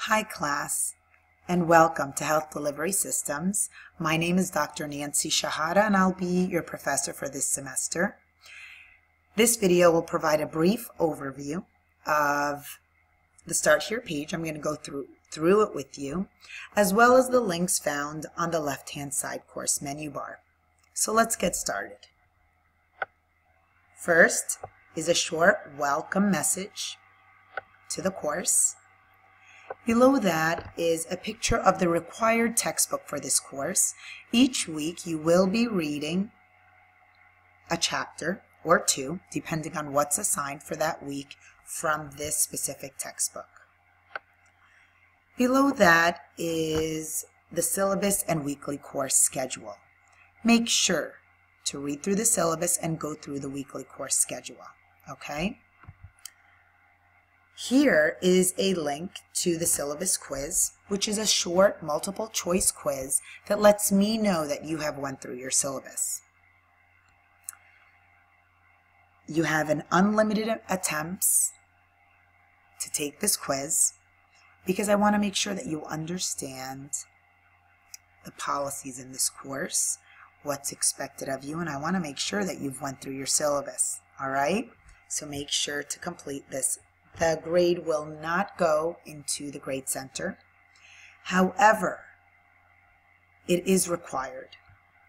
Hi class, and welcome to Health Delivery Systems. My name is Dr. Nancy Shahada, and I'll be your professor for this semester. This video will provide a brief overview of the Start Here page. I'm going to go through it with you, as well as the links found on the left-hand side course menu bar. So let's get started. First is a short welcome message to the course. Below that is a picture of the required textbook for this course. Each week you will be reading a chapter or two, depending on what's assigned for that week from this specific textbook. Below that is the syllabus and weekly course schedule. Make sure to read through the syllabus and go through the weekly course schedule, okay? Here is a link to the syllabus quiz, which is a short multiple choice quiz that lets me know that you have went through your syllabus. You have an unlimited attempts to take this quiz because I want to make sure that you understand the policies in this course, what's expected of you, and I want to make sure that you've went through your syllabus. All right? So make sure to complete this. The grade will not go into the grade center. However, it is required,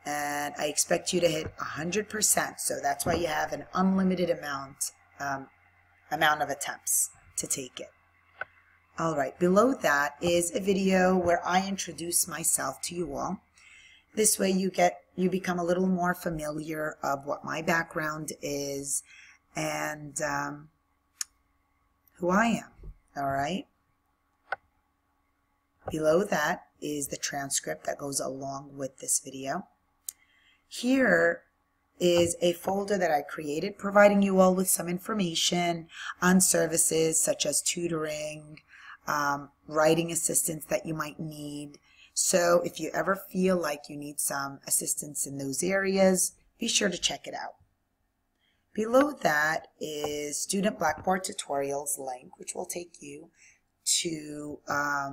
and I expect you to hit 100%. So that's why you have an unlimited amount of attempts to take it. All right, below that is a video where I introduce myself to you all. This way you become a little more familiar of what my background is and who I am. All right. Below that is the transcript that goes along with this video. Here is a folder that I created providing you all with some information on services such as tutoring, writing assistance that you might need. So if you ever feel like you need some assistance in those areas, be sure to check it out. Below that is Student Blackboard Tutorials link, which will take you to a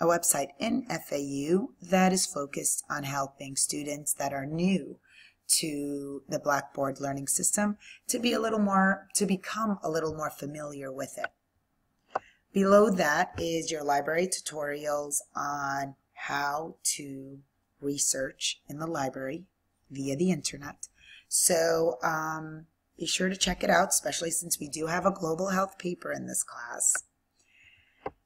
website in FAU that is focused on helping students that are new to the Blackboard learning system to become a little more familiar with it. Below that is your library tutorials on how to research in the library via the internet. So be sure to check it out, especially since we do have a global health paper in this class.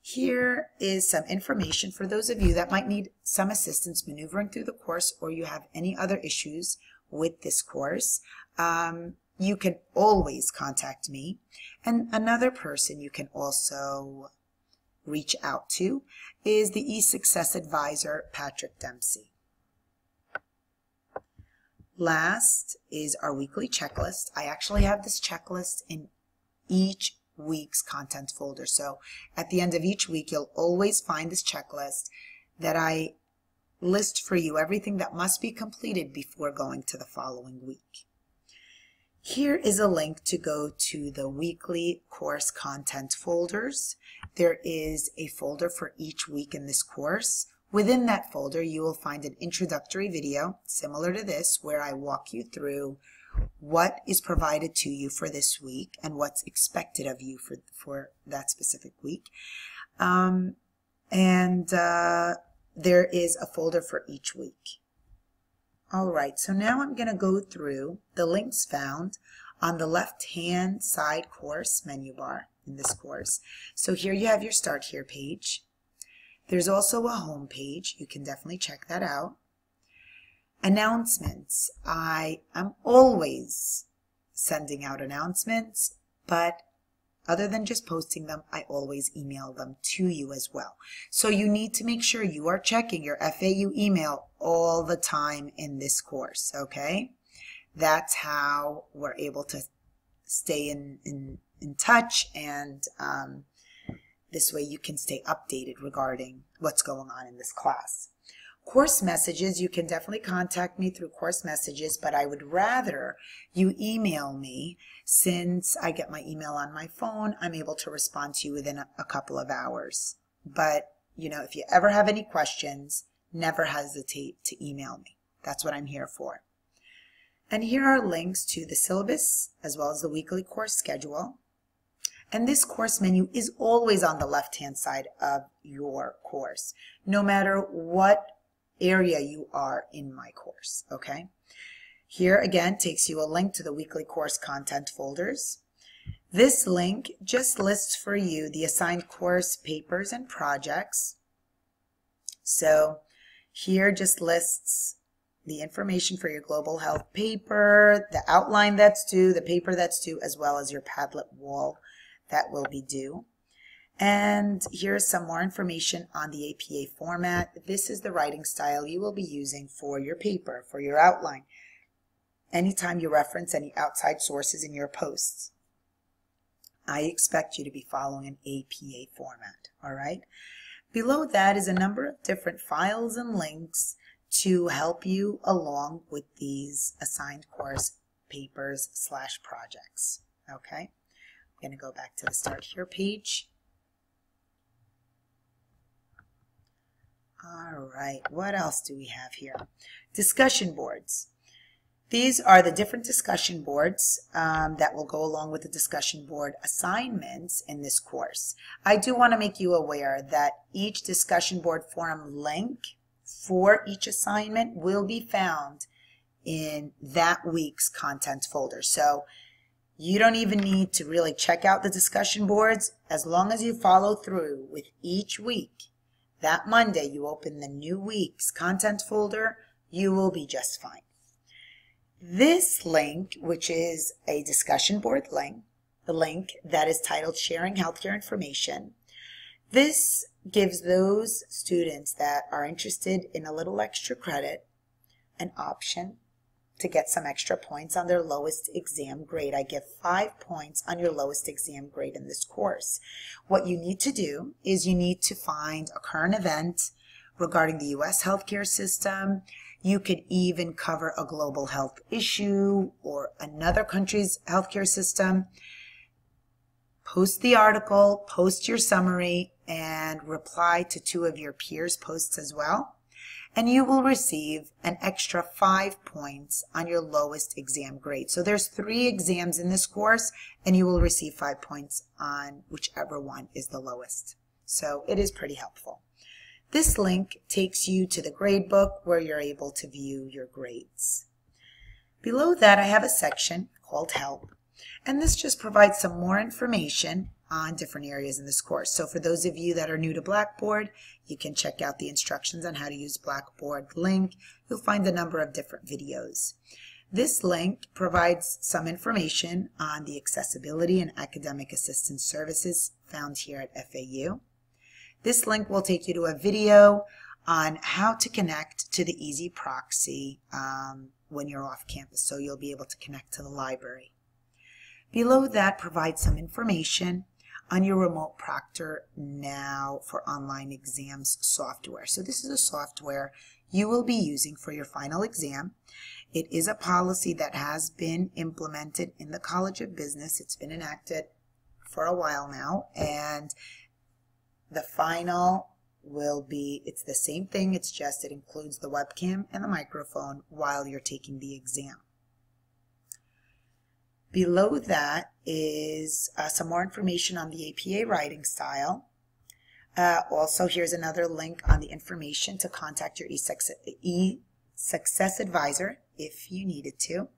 Here is some information for those of you that might need some assistance maneuvering through the course, or you have any other issues with this course. You can always contact me. And another person you can also reach out to is the eSuccess Advisor, Patrick Dempsey. Last is our weekly checklist. I actually have this checklist in each week's content folder. So at the end of each week, you'll always find this checklist that I list for you everything that must be completed before going to the following week. Here is a link to go to the weekly course content folders. There is a folder for each week in this course. Within that folder, you will find an introductory video similar to this where I walk you through what is provided to you for this week and what's expected of you for that specific week. There is a folder for each week. All right, so now I'm going to go through the links found on the left-hand side course menu bar in this course. So here you have your Start Here page. There's also a home page. You can definitely check that out. Announcements. I am always sending out announcements, but other than just posting them, I always email them to you as well. So you need to make sure you are checking your FAU email all the time in this course, okay? That's how we're able to stay in touch, and this way you can stay updated regarding what's going on in this class. Course messages, you can definitely contact me through course messages, but I would rather you email me. Since I get my email on my phone, I'm able to respond to you within a couple of hours. but if you ever have any questions, never hesitate to email me. That's what I'm here for. And here are links to the syllabus as well as the weekly course schedule. And this course menu is always on the left-hand side of your course, no matter what area you are in my course, okay? Here again takes you a link to the weekly course content folders. This link just lists for you the assigned course papers and projects. So here just lists the information for your global health paper, the outline that's due, the paper that's due, as well as your Padlet wall that will be due. And here's some more information on the APA format. This is the writing style you will be using for your paper, for your outline, anytime you reference any outside sources in your posts. I expect you to be following an APA format, all right? Below that is a number of different files and links to help you along with these assigned course papers / projects, okay? I'm going to go back to the Start Here page. All right, what else do we have here? Discussion boards. These are the different discussion boards that will go along with the discussion board assignments in this course. I do want to make you aware that each discussion board forum link for each assignment will be found in that week's content folder. So you don't even need to really check out the discussion boards. As long as you follow through with each week, that Monday you open the new week's content folder, you will be just fine. This link, which is a discussion board link, the link that is titled Sharing Healthcare Information, this gives those students that are interested in a little extra credit an option to get some extra points on their lowest exam grade. I give 5 points on your lowest exam grade in this course. What you need to do is you need to find a current event regarding the U.S. healthcare system. You could even cover a global health issue or another country's healthcare system. Post the article, post your summary, and reply to 2 of your peers' posts as well. And you will receive an extra 5 points on your lowest exam grade. So there's 3 exams in this course, and you will receive 5 points on whichever one is the lowest. So it is pretty helpful. This link takes you to the grade book where you're able to view your grades. Below that, I have a section called Help, and this just provides some more information on different areas in this course. So for those of you that are new to Blackboard, you can check out the instructions on how to use Blackboard link. You'll find a number of different videos. This link provides some information on the accessibility and academic assistance services found here at FAU. This link will take you to a video on how to connect to the Easy Proxy when you're off campus, so you'll be able to connect to the library. Below that provides some information on your Remote Proctor Now for online exams software. So this is a software you will be using for your final exam. It is a policy that has been implemented in the College of Business. It's been enacted for a while now, and the final will be, it's the same thing, it's just it includes the webcam and the microphone while you're taking the exam. Below that is some more information on the APA writing style. Also, here's another link on the information to contact your e-Success advisor if you needed to.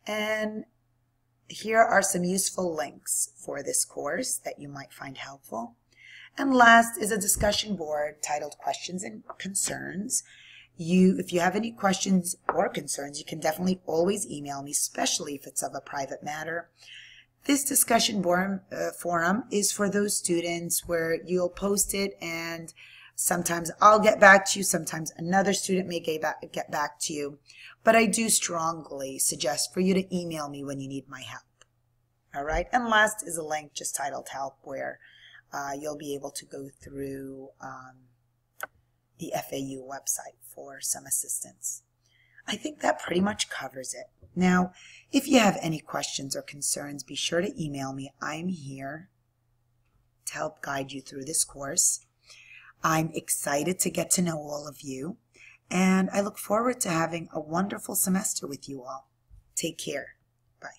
And here are some useful links for this course that you might find helpful. And last is a discussion board titled Questions and Concerns. If you have any questions or concerns, you can definitely always email me, especially if it's of a private matter. This discussion board forum is for those students where you'll post it and sometimes I'll get back to you, sometimes another student may get back to you. But I do strongly suggest for you to email me when you need my help. All right, and last is a link just titled Help, where you'll be able to go through the FAU website for some assistance. I think that pretty much covers it. Now, if you have any questions or concerns, be sure to email me. I'm here to help guide you through this course. I'm excited to get to know all of you, and I look forward to having a wonderful semester with you all. Take care. Bye.